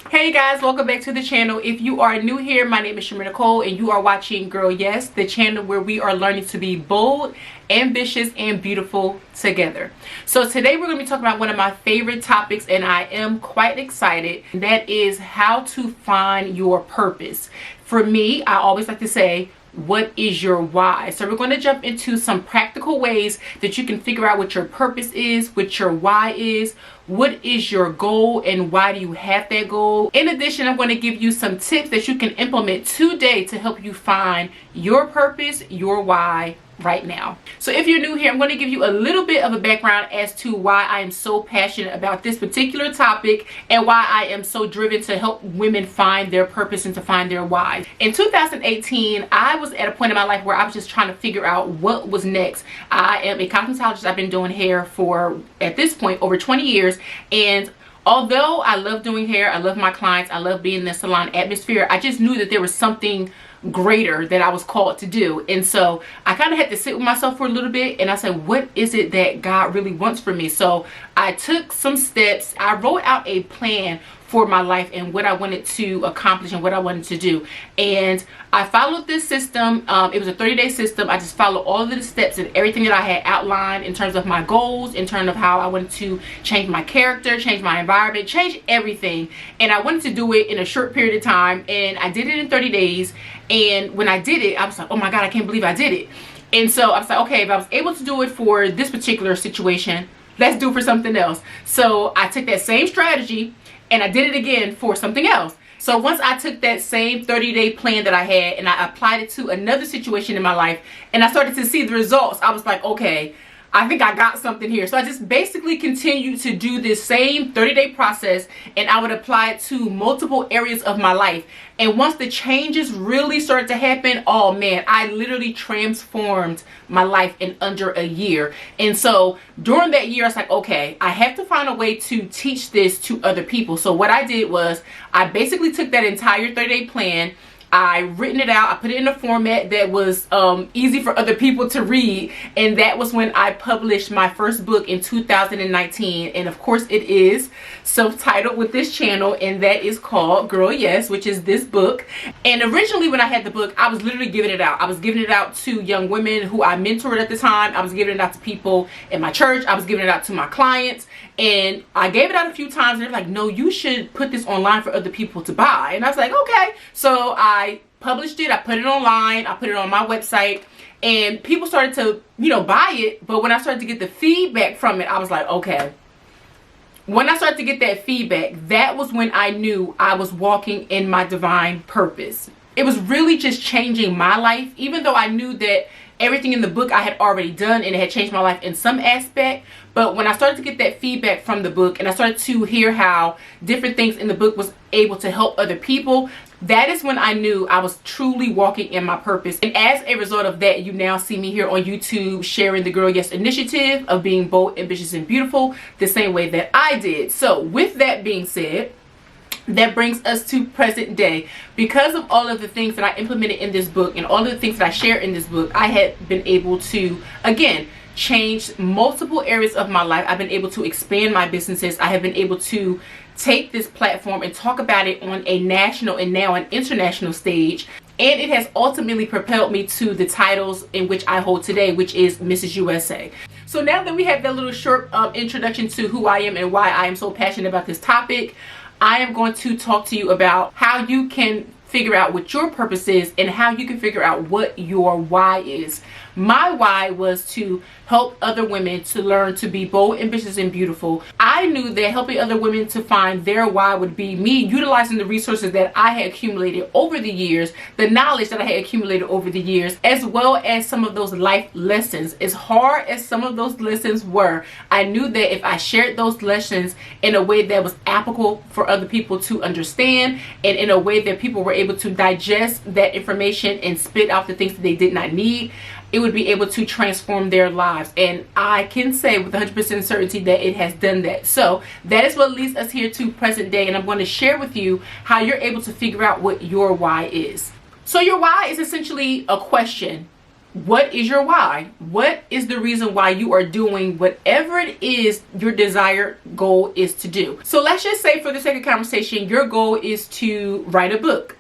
Hey guys, welcome back to the channel. If you are new here, my name is Shamir Nicole and you are watching Girl Yes, the channel where we are learning to be bold, ambitious, and beautiful together. So today we're going to be talking about one of my favorite topics, and I am quite excited. That is how to find your purpose. For me, I always like to say, what is your why? So we're going to jump into some practical ways that you can figure out what your purpose is, what your why is, what is your goal, and why do you have that goal. In addition, I'm going to give you some tips that you can implement today to help you find your purpose, your why right now. So if you're new here, I'm going to give you a little bit of a background as to why I am so passionate about this particular topic and why I am so driven to help women find their purpose and to find their why. In 2018, I was at a point in my life where I was just trying to figure out what was next. I am a cosmetologist. I've been doing hair for, at this point, over 20 years. And although I love doing hair, I love my clients, I love being in the salon atmosphere, I just knew that there was something greater that I was called to do. And so I kind of had to sit with myself for a little bit and I said, what is it that God really wants from me? So I took some steps. I wrote out a plan for my life and what I wanted to accomplish and what I wanted to do. And I followed this system. It was a 30-day system. I just followed all of the steps and everything that I had outlined in terms of my goals, in terms of how I wanted to change my character, change my environment, change everything. And I wanted to do it in a short period of time. And I did it in 30 days. And when I did it, I was like, oh my God, I can't believe I did it. And so I was like, okay, if I was able to do it for this particular situation, let's do it for something else. So I took that same strategy and I did it again for something else. So once I took that same 30-day plan that I had and I applied it to another situation in my life and I started to see the results, I was like, okay, I think I got something here. So I just basically continued to do this same 30-day process and I would apply it to multiple areas of my life. And once the changes really started to happen, oh man, I literally transformed my life in under a year. And so during that year, I was like, okay, I have to find a way to teach this to other people. So what I did was I basically took that entire 30-day plan, I written it out, I put it in a format that was easy for other people to read, and that was when I published my first book in 2019. And of course it is self-titled with this channel, and that is called Girl Yes, which is this book. And originally when I had the book, I was literally giving it out. I was giving it out to young women who I mentored at the time. I was giving it out to people in my church. I was giving it out to my clients. And I gave it out a few times and they're like, no, you should put this online for other people to buy. And I was like, okay. So I published it, I put it online, I put it on my website, and people started to, buy it. But when I started to get the feedback from it, I was like, okay. When I started to get that feedback, that was when I knew I was walking in my divine purpose. It was really just changing my life, even though I knew that everything in the book I had already done and it had changed my life in some aspect. But when I started to get that feedback from the book and I started to hear how different things in the book was able to help other people, that is when I knew I was truly walking in my purpose. And as a result of that, you now see me here on YouTube sharing the Girl Yes initiative of being bold, ambitious, and beautiful the same way that I did. So with that being said, that brings us to present day. Because of all of the things that I implemented in this book and all of the things that I share in this book, I had been able to, again, change multiple areas of my life. I've been able to expand my businesses. I have been able to take this platform and talk about it on a national and now an international stage. And it has ultimately propelled me to the titles in which I hold today, which is Mrs. USA. So now that we have that little short introduction to who I am and why I am so passionate about this topic, I am going to talk to you about how you can figure out what your purpose is and how you can figure out what your why is. My why was to help other women to learn to be bold, ambitious, and beautiful. I knew that helping other women to find their why would be me utilizing the resources that I had accumulated over the years, the knowledge that I had accumulated over the years, as well as some of those life lessons. As hard as some of those lessons were, I knew that if I shared those lessons in a way that was applicable for other people to understand and in a way that people were able to digest that information and spit out the things that they did not need, it would be able to transform their lives. And I can say with 100% certainty that it has done that. So that is what leads us here to present day, and I'm going to share with you how you're able to figure out what your why is. So your why is essentially a question. what is your why? What is the reason why you are doing whatever it is your desired goal is to do? So let's just say, for the sake of conversation, your goal is to write a book.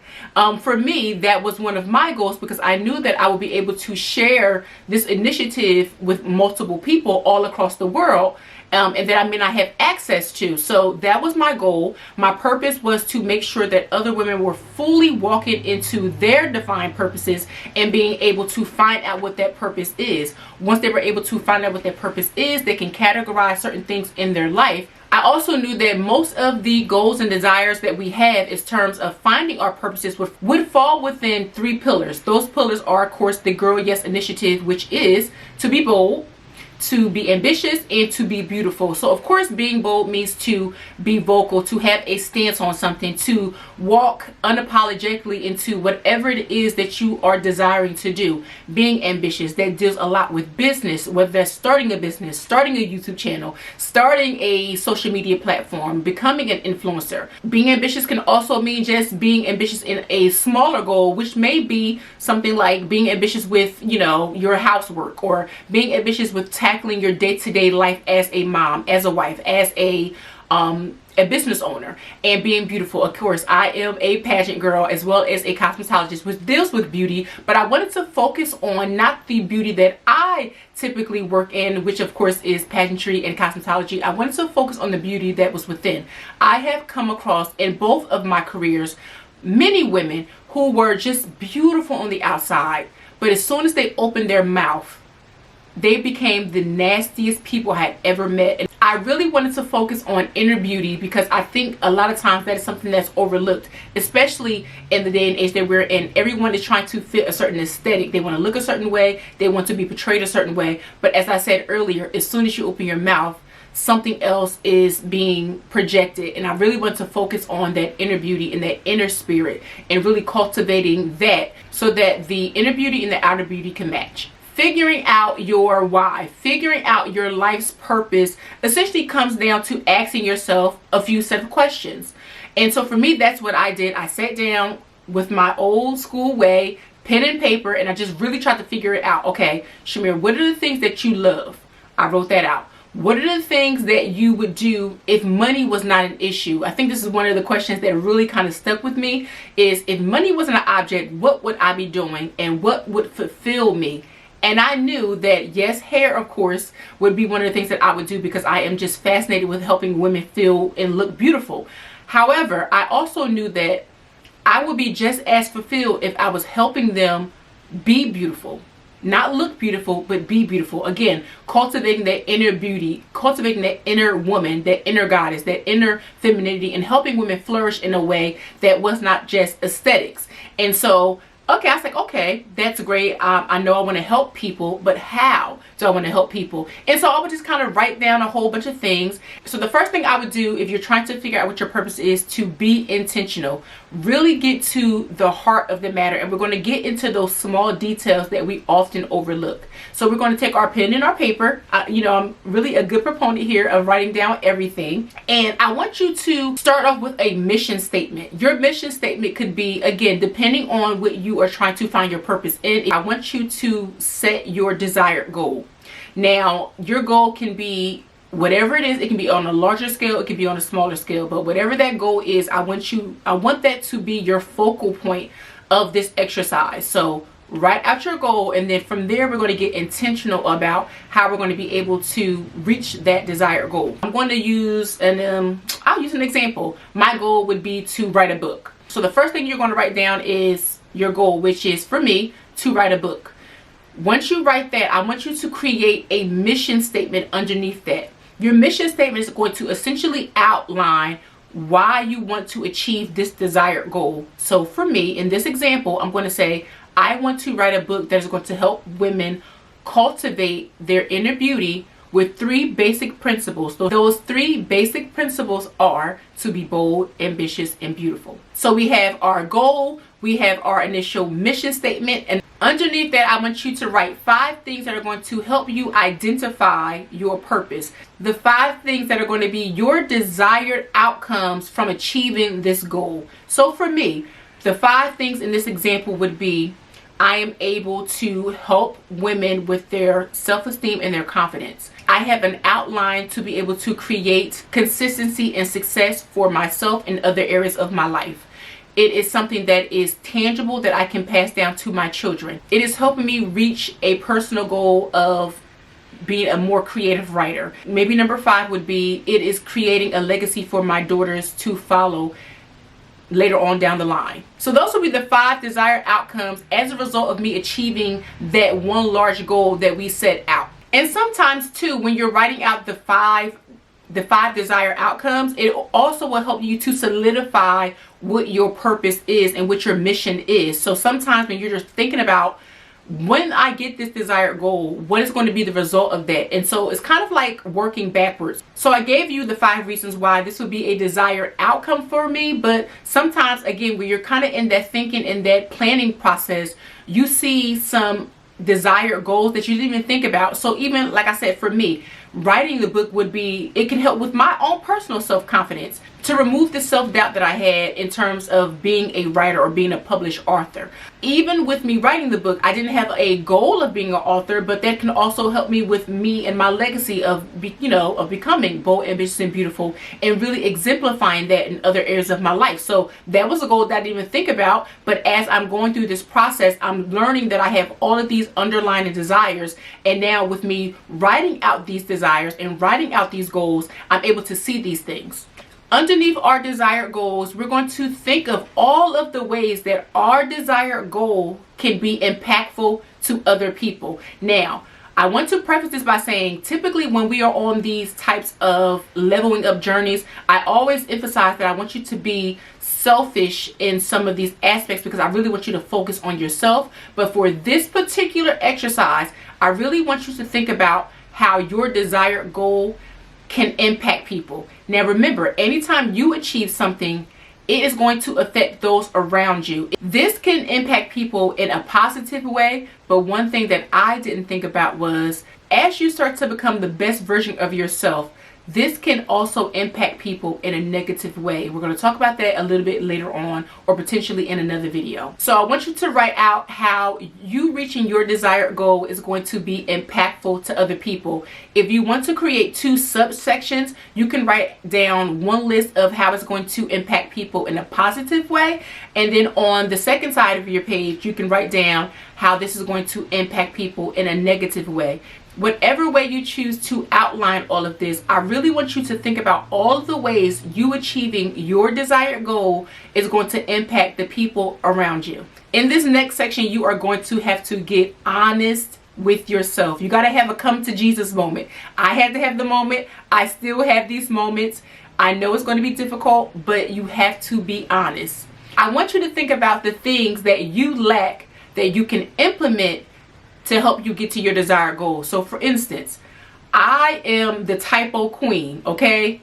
For me, that was one of my goals, because I knew that I would be able to share this initiative with multiple people all across the world, and that I may not have access to. So that was my goal. My purpose was to make sure that other women were fully walking into their defined purposes and being able to find out what that purpose is. Once they were able to find out what that purpose is, they can categorize certain things in their life. I also knew that most of the goals and desires that we have in terms of finding our purposes would fall within 3 pillars. Those pillars are, of course, the Girl Yes Initiative, which is to be bold, to be ambitious, and to be beautiful. So of course, being bold means to be vocal, to have a stance on something, to walk unapologetically into whatever it is that you are desiring to do. Being ambitious, that deals a lot with business, whether that's starting a business, starting a YouTube channel, starting a social media platform, becoming an influencer. Being ambitious can also mean just being ambitious in a smaller goal, which may be something like being ambitious with, you know, your housework, or being ambitious with tackling your day-to-day life as a mom, as a wife, as a business owner, and being beautiful. Of course, I am a pageant girl as well as a cosmetologist, which deals with beauty, but I wanted to focus on not the beauty that I typically work in, which of course is pageantry and cosmetology. I wanted to focus on the beauty that was within. I have come across in both of my careers many women who were just beautiful on the outside, but as soon as they opened their mouth, they became the nastiest people I had ever met. And I really wanted to focus on inner beauty, because I think a lot of times that is something that's overlooked, especially in the day and age that we're in. Everyone is trying to fit a certain aesthetic. They want to look a certain way. They want to be portrayed a certain way. But as I said earlier, as soon as you open your mouth, something else is being projected. And I really want to focus on that inner beauty and that inner spirit, and really cultivating that so that the inner beauty and the outer beauty can match. Figuring out your why, figuring out your life's purpose, essentially comes down to asking yourself a few set of questions. And so for me, that's what I did. I sat down with my old school way, pen and paper, and I just really tried to figure it out. Okay, Shamir, what are the things that you love? I wrote that out. What are the things that you would do if money was not an issue? I think this is one of the questions that really kind of stuck with me, is if money wasn't an object, what would I be doing, and what would fulfill me? And I knew that, yes, hair, of course, would be one of the things that I would do, because I am just fascinated with helping women feel and look beautiful. However, I also knew that I would be just as fulfilled if I was helping them be beautiful. Not look beautiful, but be beautiful. Again, cultivating that inner beauty, cultivating that inner woman, that inner goddess, that inner femininity, and helping women flourish in a way that was not just aesthetics. And so, okay, I was like, okay, that's great. I know I want to help people, but how do I want to help people? And so I would just kind of write down a whole bunch of things. So the first thing I would do, if you're trying to figure out what your purpose is, to be intentional. Really get to the heart of the matter. And we're going to get into those small details that we often overlook. So we're going to take our pen and our paper. You know, I'm really a good proponent here of writing down everything. And I want you to start off with a mission statement. Your mission statement could be, again, depending on what you are trying to find your purpose in, I want you to set your desired goal. Now, your goal can be whatever it is. It can be on a larger scale, it can be on a smaller scale, but whatever that goal is, I want that to be your focal point of this exercise. So write out your goal, and then from there we're going to get intentional about how we're going to be able to reach that desired goal. I'm going to use I'll use an example. My goal would be to write a book. So the first thing you're going to write down is your goal, which is, for me, to write a book. Once you write that, I want you to create a mission statement underneath that. Your mission statement is going to essentially outline why you want to achieve this desired goal. So for me, in this example, I'm going to say, I want to write a book that is going to help women cultivate their inner beauty with 3 basic principles. So those 3 basic principles are to be bold, ambitious, and beautiful. So we have our goal, we have our initial mission statement, and underneath that, I want you to write 5 things that are going to help you identify your purpose. The 5 things that are going to be your desired outcomes from achieving this goal. So for me, the 5 things in this example would be, I am able to help women with their self-esteem and their confidence. I have an outline to be able to create consistency and success for myself in other areas of my life. It is something that is tangible that I can pass down to my children. It is helping me reach a personal goal of being a more creative writer. Maybe number 5 would be, it is creating a legacy for my daughters to follow later on down the line. So those will be the 5 desired outcomes as a result of me achieving that one large goal that we set out. And sometimes too, when you're writing out the five desired outcomes, it also will help you to solidify what your purpose is and what your mission is. So sometimes when you're just thinking about, when I get this desired goal, what is going to be the result of that? And so it's kind of like working backwards. So I gave you the 5 reasons why this would be a desired outcome for me. But sometimes, again, when you're kind of in that thinking and that planning process, you see some desired goals that you didn't even think about. So even like I said, for me, writing the book would be, it can help with my own personal self-confidence, to remove the self-doubt that I had in terms of being a writer or being a published author. Even with me writing the book, I didn't have a goal of being an author, but that can also help me with me and my legacy of becoming bold, ambitious, and beautiful, and really exemplifying that in other areas of my life. So that was a goal that I didn't even think about, but as I'm going through this process, I'm learning that I have all of these underlying desires, and now with me writing out these desires and writing out these goals, I'm able to see these things. Underneath our desired goals, we're going to think of all of the ways that our desired goal can be impactful to other people. Now, I want to preface this by saying, typically when we are on these types of leveling up journeys, I always emphasize that I want you to be selfish in some of these aspects, because I really want you to focus on yourself. But for this particular exercise, I really want you to think about how your desired goal can impact people. Now remember, anytime you achieve something, it is going to affect those around you. This can impact people in a positive way, but one thing that I didn't think about was, as you start to become the best version of yourself, this can also impact people in a negative way. We're going to talk about that a little bit later on, or potentially in another video. So I want you to write out how you reaching your desired goal is going to be impactful to other people. If you want to create 2 subsections, you can write down one list of how it's going to impact people in a positive way. And then on the second side of your page, you can write down how this is going to impact people in a negative way. Whatever way you choose to outline all of this, I really want you to think about all of the ways you achieving your desired goal is going to impact the people around you. In this next section, you are going to have to get honest with yourself. You got to have a come to Jesus moment. I had to have the moment. I still have these moments. I know it's going to be difficult, but you have to be honest. I want you to think about the things that you lack that you can implement to help you get to your desired goal. So for instance, I am the typo queen, okay?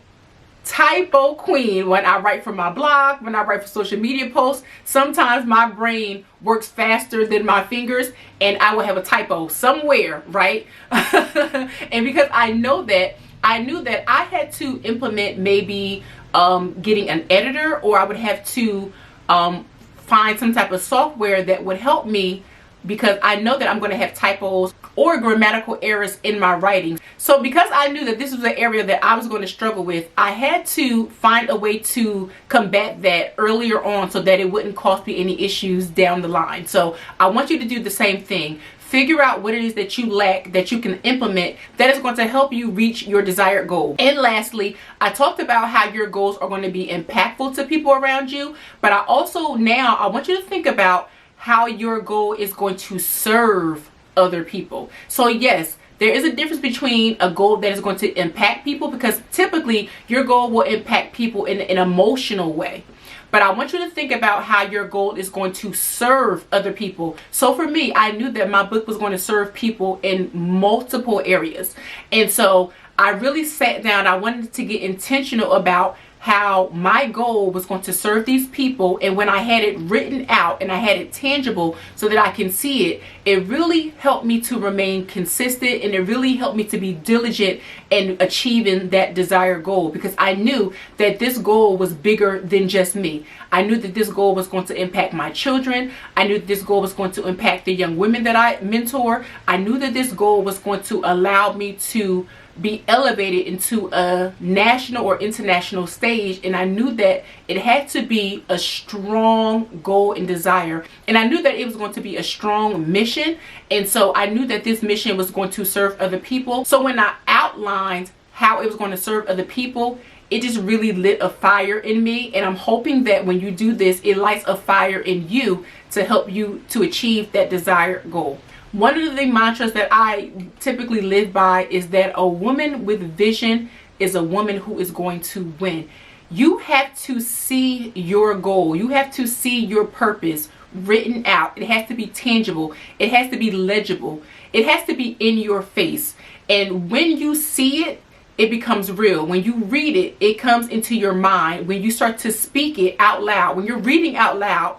Typo queen. When I write for my blog, when I write for social media posts, sometimes my brain works faster than my fingers and I will have a typo somewhere, right? And because I know that, I knew that I had to implement maybe getting an editor, or I would have to find some type of software that would help me, because I know that I'm going to have typos or grammatical errors in my writing. So because I knew that this was an area that I was going to struggle with, I had to find a way to combat that earlier on so that it wouldn't cause me any issues down the line. So I want you to do the same thing. Figure out what it is that you lack that you can implement that is going to help you reach your desired goal. And lastly, I talked about how your goals are going to be impactful to people around you, but I want you to think about how your goal is going to serve other people. So yes, there is a difference between a goal that is going to impact people, because typically your goal will impact people in an emotional way. But I want you to think about how your goal is going to serve other people. So for me, I knew that my book was going to serve people in multiple areas. And so I really sat down. I wanted to get intentional about how my goal was going to serve these people, and when I had it written out and I had it tangible so that I can see it, it really helped me to remain consistent, and it really helped me to be diligent in achieving that desired goal, because I knew that this goal was bigger than just me. I knew that this goal was going to impact my children. I knew that this goal was going to impact the young women that I mentor. I knew that this goal was going to allow me to be elevated into a national or international stage, and I knew that it had to be a strong goal and desire, and I knew that it was going to be a strong mission, and so I knew that this mission was going to serve other people. So when I outlined how it was going to serve other people, it just really lit a fire in me, and I'm hoping that when you do this, it lights a fire in you to help you to achieve that desired goal. One of the mantras that I typically live by is that a woman with vision is a woman who is going to win. You have to see your goal. You have to see your purpose written out. It has to be tangible. It has to be legible. It has to be in your face. And when you see it, it becomes real. When you read it, it comes into your mind. When you start to speak it out loud, when you're reading out loud,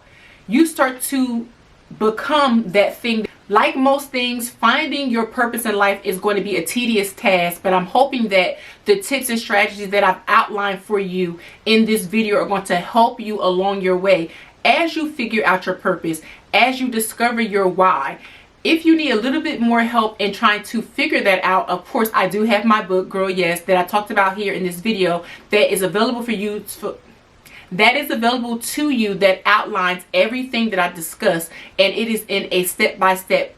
you start to become that thing. Like most things, finding your purpose in life is going to be a tedious task, but I'm hoping that the tips and strategies that I've outlined for you in this video are going to help you along your way as you figure out your purpose, as you discover your why. If you need a little bit more help in trying to figure that out, of course, I do have my book, Girl Yes, that I talked about here in this video, that is available for you that outlines everything that I discussed, and it is in a step-by-step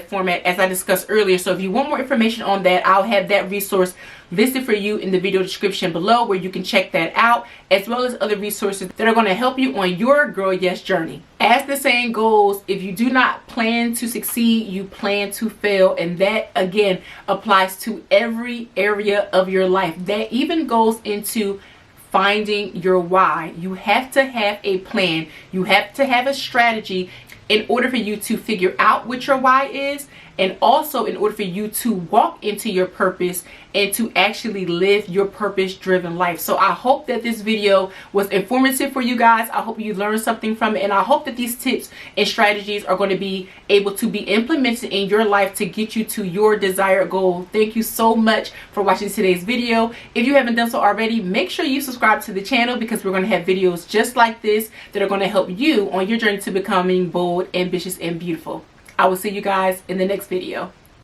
format, as I discussed earlier. So if you want more information on that, I'll have that resource listed for you in the video description below, where you can check that out, as well as other resources that are going to help you on your Girl Yes journey. As the saying goes, if you do not plan to succeed, you plan to fail. And that again applies to every area of your life. That even goes into finding your why. You have to have a plan. You have to have a strategy in order for you to figure out what your why is, and also in order for you to walk into your purpose and to actually live your purpose-driven life. So I hope that this video was informative for you guys. I hope you learned something from it, and I hope that these tips and strategies are going to be able to be implemented in your life to get you to your desired goal. Thank you so much for watching today's video. If you haven't done so already, make sure you subscribe to the channel, because we're going to have videos just like this that are going to help you on your journey to becoming bold, ambitious, and beautiful. I will see you guys in the next video.